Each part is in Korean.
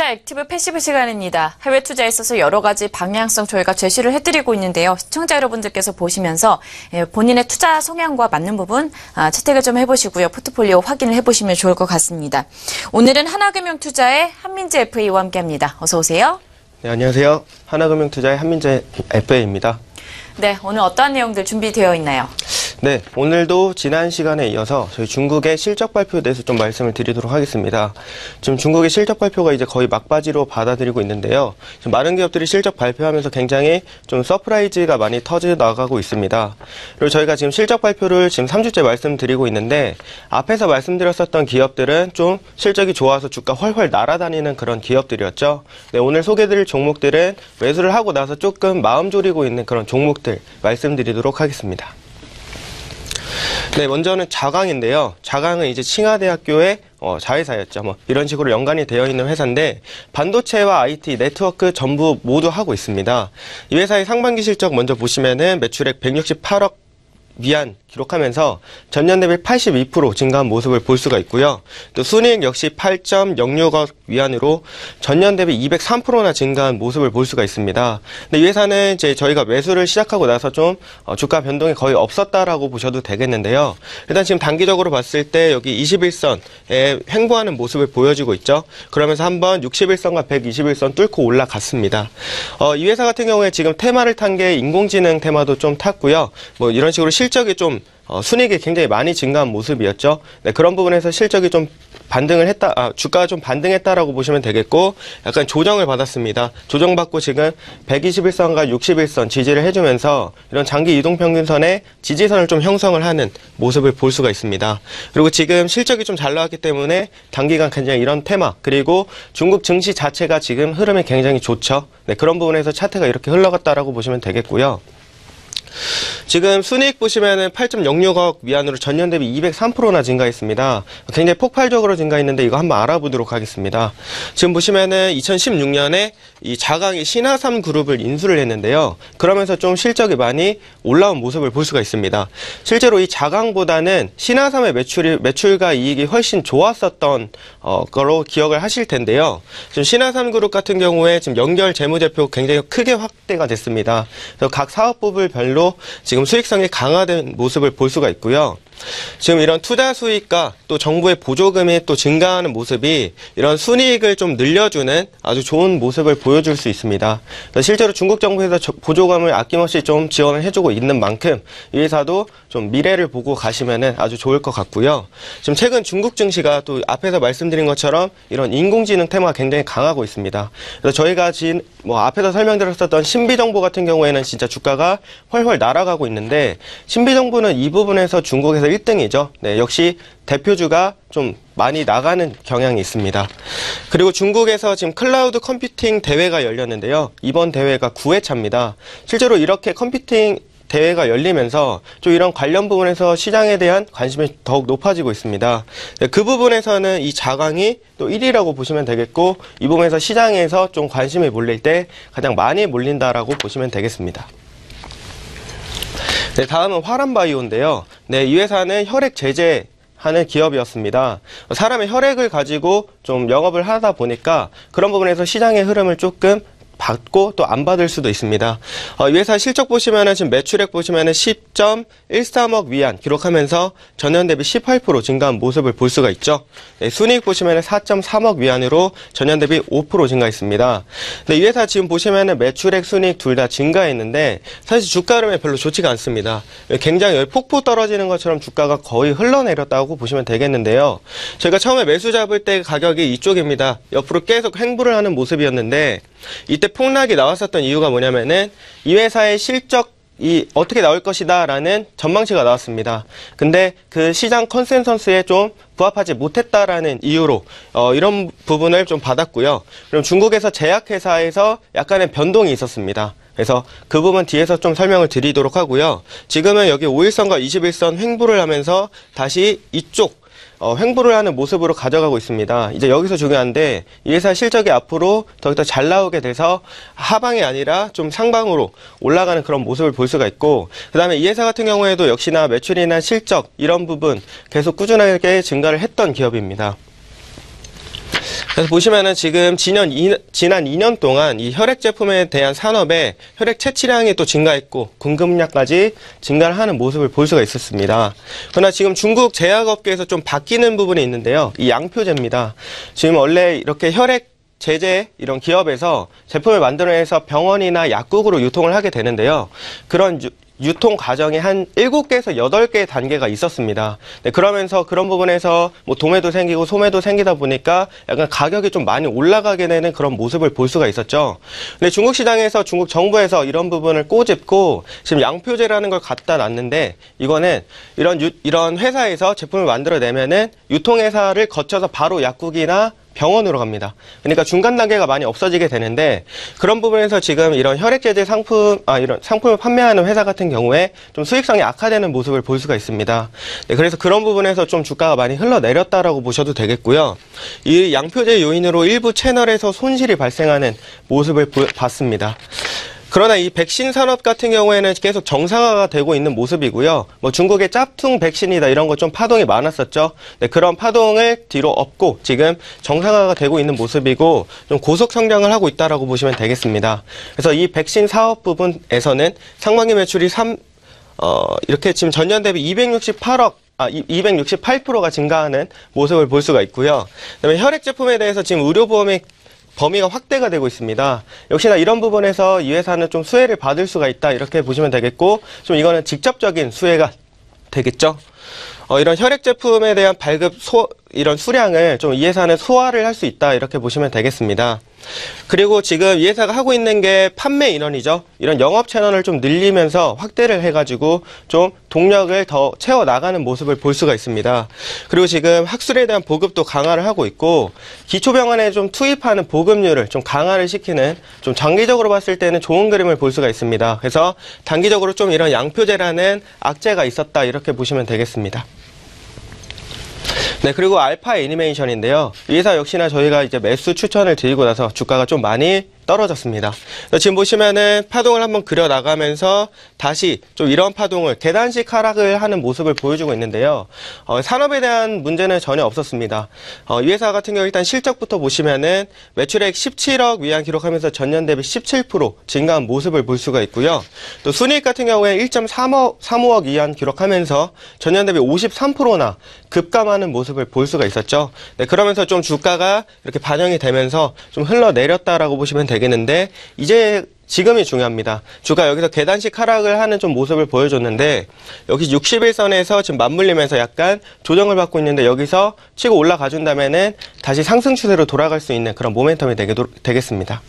투자 액티브 패시브 시간입니다. 해외 투자에 있어서 여러 가지 방향성 저희가 제시를 해드리고 있는데요. 시청자 여러분들께서 보시면서 본인의 투자 성향과 맞는 부분 채택을 좀 해보시고요. 포트폴리오 확인을 해보시면 좋을 것 같습니다. 오늘은 하나금융투자의 한민재 FA와 함께합니다. 어서 오세요. 네, 안녕하세요. 하나금융투자의 한민재 FA입니다. 네, 오늘 어떠한 내용들 준비되어 있나요? 네, 오늘도 지난 시간에 이어서 저희 중국의 실적 발표에 대해서 좀 말씀을 드리도록 하겠습니다. 지금 중국의 실적 발표가 이제 거의 막바지로 받아들이고 있는데요. 지금 많은 기업들이 실적 발표하면서 굉장히 좀 서프라이즈가 많이 터져 나가고 있습니다. 그리고 저희가 지금 실적 발표를 지금 3주째 말씀드리고 있는데 앞에서 말씀드렸었던 기업들은 좀 실적이 좋아서 주가 훨훨 날아다니는 그런 기업들이었죠. 네, 오늘 소개드릴 종목들은 매수를 하고 나서 조금 마음 졸이고 있는 그런 종목들 말씀드리도록 하겠습니다. 네, 먼저는 자강인데요. 자강은 이제 칭화대학교의 자회사였죠. 뭐 이런 식으로 연관이 되어 있는 회사인데 반도체와 IT, 네트워크 전부 모두 하고 있습니다. 이 회사의 상반기 실적 먼저 보시면은 매출액 168억 위안 기록하면서 전년 대비 82% 증가한 모습을 볼 수가 있고요. 또 순이익 역시 8.06억 위안으로 전년 대비 203%나 증가한 모습을 볼 수가 있습니다. 근데 이 회사는 이제 저희가 매수를 시작하고 나서 좀 주가 변동이 거의 없었다라고 보셔도 되겠는데요. 일단 지금 단기적으로 봤을 때 여기 21선에 횡보하는 모습을 보여주고 있죠. 그러면서 한번 61선과 121선 뚫고 올라갔습니다. 이 회사 같은 경우에 지금 테마를 탄 게 인공지능 테마도 좀 탔고요. 뭐 이런 식으로 실적이 좀 순이익이 굉장히 많이 증가한 모습이었죠. 네, 그런 부분에서 실적이 좀 반등을 했다, 주가가 좀 반등했다라고 보시면 되겠고, 약간 조정을 받았습니다. 조정받고 지금 121선과 61선 지지를 해주면서 이런 장기 이동평균선의 지지선을 좀 형성을 하는 모습을 볼 수가 있습니다. 그리고 지금 실적이 좀 잘 나왔기 때문에 단기간 굉장히 이런 테마, 그리고 중국 증시 자체가 지금 흐름이 굉장히 좋죠. 네, 그런 부분에서 차트가 이렇게 흘러갔다라고 보시면 되겠고요. 지금 순이익 보시면은 8.06억 위안으로 전년 대비 203%나 증가했습니다. 굉장히 폭발적으로 증가했는데 이거 한번 알아보도록 하겠습니다. 지금 보시면은 2016년에 이 자강이 신화삼 그룹을 인수를 했는데요. 그러면서 좀 실적이 많이 올라온 모습을 볼 수가 있습니다. 실제로 이 자강보다는 신화삼의 매출과 이익이 훨씬 좋았었던 거로 기억을 하실 텐데요. 지금 신화삼 그룹 같은 경우에 지금 연결 재무제표 굉장히 크게 확대가 됐습니다. 그래서 각 사업부별 별로 지금 수익성이 강화된 모습을 볼 수가 있고요. 지금 이런 투자 수익과 또 정부의 보조금이 또 증가하는 모습이 이런 순이익을 좀 늘려주는 아주 좋은 모습을 보여줄 수 있습니다. 실제로 중국 정부에서 보조금을 아낌없이 좀 지원을 해주고 있는 만큼 이 회사도 좀 미래를 보고 가시면은 아주 좋을 것 같고요. 지금 최근 중국 증시가 또 앞에서 말씀드린 것처럼 이런 인공지능 테마가 굉장히 강하고 있습니다. 그래서 저희가 지금 앞에서 설명드렸었던 신비정보 같은 경우에는 진짜 주가가 훨훨 날아가고 있는데 신비정보는 이 부분에서 중국에서 1등이죠. 네, 역시 대표주가 좀 많이 나가는 경향이 있습니다. 그리고 중국에서 지금 클라우드 컴퓨팅 대회가 열렸는데요. 이번 대회가 9회차입니다. 실제로 이렇게 컴퓨팅 대회가 열리면서 좀 이런 관련 부분에서 시장에 대한 관심이 더욱 높아지고 있습니다. 네, 그 부분에서는 이 자강이 또 1위라고 보시면 되겠고 이 부분에서 시장에서 좀 관심이 몰릴 때 가장 많이 몰린다라고 보시면 되겠습니다. 네, 다음은 화람바이오인데요. 네, 이 회사는 혈액 제제하는 기업이었습니다. 사람의 혈액을 가지고 좀 영업을 하다 보니까 그런 부분에서 시장의 흐름을 조금 받고 또 안 받을 수도 있습니다. 이 회사 실적 보시면은 지금 매출액 보시면은 10.13억 위안 기록하면서 전년 대비 18% 증가한 모습을 볼 수가 있죠. 네, 순이익 보시면은 4.3억 위안으로 전년 대비 5% 증가했습니다. 네, 이 회사 지금 보시면은 매출액, 순이익 둘 다 증가했는데 사실 주가 흐름이 별로 좋지가 않습니다. 굉장히 폭포 떨어지는 것처럼 주가가 거의 흘러내렸다고 보시면 되겠는데요. 저희가 처음에 매수 잡을 때 가격이 이쪽입니다. 옆으로 계속 횡보를 하는 모습이었는데 이때 폭락이 나왔었던 이유가 뭐냐면은 이 회사의 실적이 어떻게 나올 것이다 라는 전망치가 나왔습니다. 근데 그 시장 컨센서스에 좀 부합하지 못했다라는 이유로 이런 부분을 좀 받았고요. 그럼 중국에서 제약회사에서 약간의 변동이 있었습니다. 그래서 그 부분 뒤에서 좀 설명을 드리도록 하고요. 지금은 여기 5일선과 21선 횡보를 하면서 다시 이쪽 횡보를 하는 모습으로 가져가고 있습니다. 이제 여기서 중요한데 이 회사 실적이 앞으로 더욱더 잘 나오게 돼서 하방이 아니라 좀 상방으로 올라가는 그런 모습을 볼 수가 있고, 그 다음에 이 회사 같은 경우에도 역시나 매출이나 실적 이런 부분 계속 꾸준하게 증가를 했던 기업입니다. 그래서 보시면은 지금 지난 2년 동안 이 혈액 제품에 대한 산업에 혈액 채취량이 또 증가했고 공급량까지 증가를 하는 모습을 볼 수가 있었습니다. 그러나 지금 중국 제약업계에서 좀 바뀌는 부분이 있는데요. 이 양표제입니다. 지금 원래 이렇게 혈액 제재 이런 기업에서 제품을 만들어내서 병원이나 약국으로 유통을 하게 되는데요. 그런 유통 과정이 한 7개에서 8개의 단계가 있었습니다. 네, 그러면서 그런 부분에서 뭐 도매도 생기고 소매도 생기다 보니까 약간 가격이 좀 많이 올라가게 되는 그런 모습을 볼 수가 있었죠. 근데 중국 시장에서 중국 정부에서 이런 부분을 꼬집고 지금 양표제라는 걸 갖다 놨는데 이거는 이런 회사에서 제품을 만들어내면은 유통회사를 거쳐서 바로 약국이나 병원으로 갑니다. 그러니까 중간 단계가 많이 없어지게 되는데 그런 부분에서 지금 이런 혈액제제 이런 상품을 판매하는 회사 같은 경우에 좀 수익성이 악화되는 모습을 볼 수가 있습니다. 네, 그래서 그런 부분에서 좀 주가가 많이 흘러내렸다라고 보셔도 되겠고요. 이 양표제 요인으로 일부 채널에서 손실이 발생하는 모습을 봤습니다. 그러나 이 백신 산업 같은 경우에는 계속 정상화가 되고 있는 모습이고요. 뭐 중국의 짭퉁 백신이다 이런 거 좀 파동이 많았었죠. 네, 그런 파동을 뒤로 업고 지금 정상화가 되고 있는 모습이고 좀 고속 성장을 하고 있다라고 보시면 되겠습니다. 그래서 이 백신 사업 부분에서는 상반기 매출이 이렇게 지금 전년 대비 268%가 증가하는 모습을 볼 수가 있고요. 그다음에 혈액 제품에 대해서 지금 의료보험의 범위가 확대가 되고 있습니다. 역시나 이런 부분에서 이 회사는 좀 수혜를 받을 수가 있다 이렇게 보시면 되겠고 좀 이거는 직접적인 수혜가 되겠죠. 이런 혈액 제품에 대한 이런 수량을 좀 이 회사는 소화를 할 수 있다 이렇게 보시면 되겠습니다. 그리고 지금 이 회사가 하고 있는 게 판매 인원이죠. 이런 영업 채널을 좀 늘리면서 확대를 해가지고 좀 동력을 더 채워나가는 모습을 볼 수가 있습니다. 그리고 지금 학술에 대한 보급도 강화를 하고 있고 기초병원에 좀 투입하는 보급률을 좀 강화를 시키는 좀 장기적으로 봤을 때는 좋은 그림을 볼 수가 있습니다. 그래서 단기적으로 좀 이런 양표제라는 악재가 있었다 이렇게 보시면 되겠습니다. 네, 그리고 알파 애니메이션인데요. 이 회사 역시나 저희가 이제 매수 추천을 드리고 나서 주가가 좀 많이 떨어졌습니다. 지금 보시면은 파동을 한번 그려 나가면서 다시 좀 이런 파동을 계단식 하락을 하는 모습을 보여주고 있는데요. 산업에 대한 문제는 전혀 없었습니다. 이 회사 같은 경우 일단 실적부터 보시면은 매출액 17억 위안 기록하면서 전년 대비 17% 증가한 모습을 볼 수가 있고요. 또 순이익 같은 경우에 1.35억 위안 기록하면서 전년 대비 53%나 급감하는 모습을 볼 수가 있었죠. 네, 그러면서 좀 주가가 이렇게 반영이 되면서 좀 흘러내렸다라고 보시면 되겠는데 이제 지금이 중요합니다. 주가 여기서 계단식 하락을 하는 좀 모습을 보여줬는데 여기 60일선에서 지금 맞물리면서 약간 조정을 받고 있는데 여기서 치고 올라가 준다면은 다시 상승 추세로 돌아갈 수 있는 그런 모멘텀이 되겠습니다.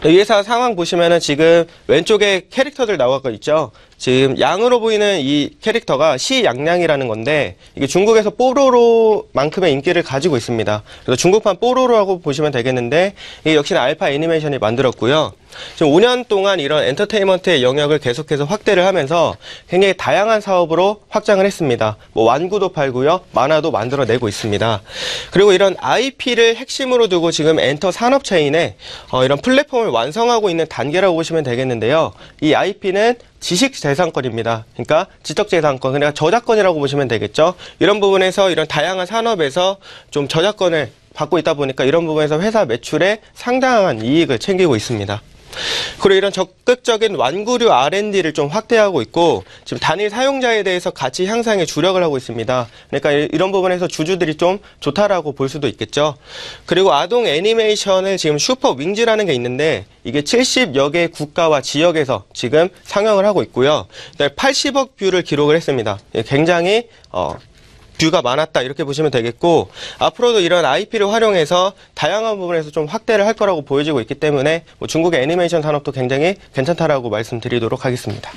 이 회사 상황 보시면은 지금 왼쪽에 캐릭터들 나오고 있죠. 지금 양으로 보이는 이 캐릭터가 시양양이라는 건데 이게 중국에서 뽀로로만큼의 인기를 가지고 있습니다. 그래서 중국판 뽀로로라고 보시면 되겠는데 이게 역시나 알파 애니메이션이 만들었고요. 지금 5년 동안 이런 엔터테인먼트의 영역을 계속해서 확대를 하면서 굉장히 다양한 사업으로 확장을 했습니다. 뭐 완구도 팔고요. 만화도 만들어내고 있습니다. 그리고 이런 IP를 핵심으로 두고 지금 엔터 산업체인에 이런 플랫폼을 완성하고 있는 단계라고 보시면 되겠는데요. 이 IP는 지식재산권입니다. 그러니까 지적재산권, 그러니까 저작권이라고 보시면 되겠죠. 이런 부분에서 이런 다양한 산업에서 좀 저작권을 받고 있다 보니까 이런 부분에서 회사 매출에 상당한 이익을 챙기고 있습니다. 그리고 이런 적극적인 완구류 R&D를 좀 확대하고 있고 지금 단일 사용자에 대해서 가치 향상에 주력을 하고 있습니다. 그러니까 이런 부분에서 주주들이 좀 좋다라고 볼 수도 있겠죠. 그리고 아동 애니메이션을 지금 슈퍼 윙즈라는 게 있는데 이게 70여 개 국가와 지역에서 지금 상영을 하고 있고요. 80억 뷰를 기록을 했습니다. 굉장히 뷰가 많았다 이렇게 보시면 되겠고 앞으로도 이런 IP를 활용해서 다양한 부분에서 좀 확대를 할 거라고 보여지고 있기 때문에 뭐 중국의 애니메이션 산업도 굉장히 괜찮다라고 말씀드리도록 하겠습니다.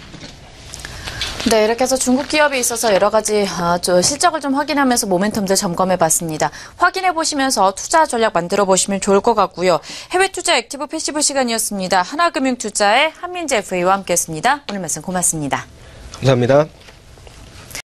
네, 이렇게 해서 중국 기업에 있어서 여러 가지 실적을 좀 확인하면서 모멘텀들 점검해 봤습니다. 확인해 보시면서 투자 전략 만들어 보시면 좋을 것 같고요. 해외 투자 액티브 패시브 시간이었습니다. 하나금융투자의 한민재 FA와 함께했습니다. 오늘 말씀 고맙습니다. 감사합니다.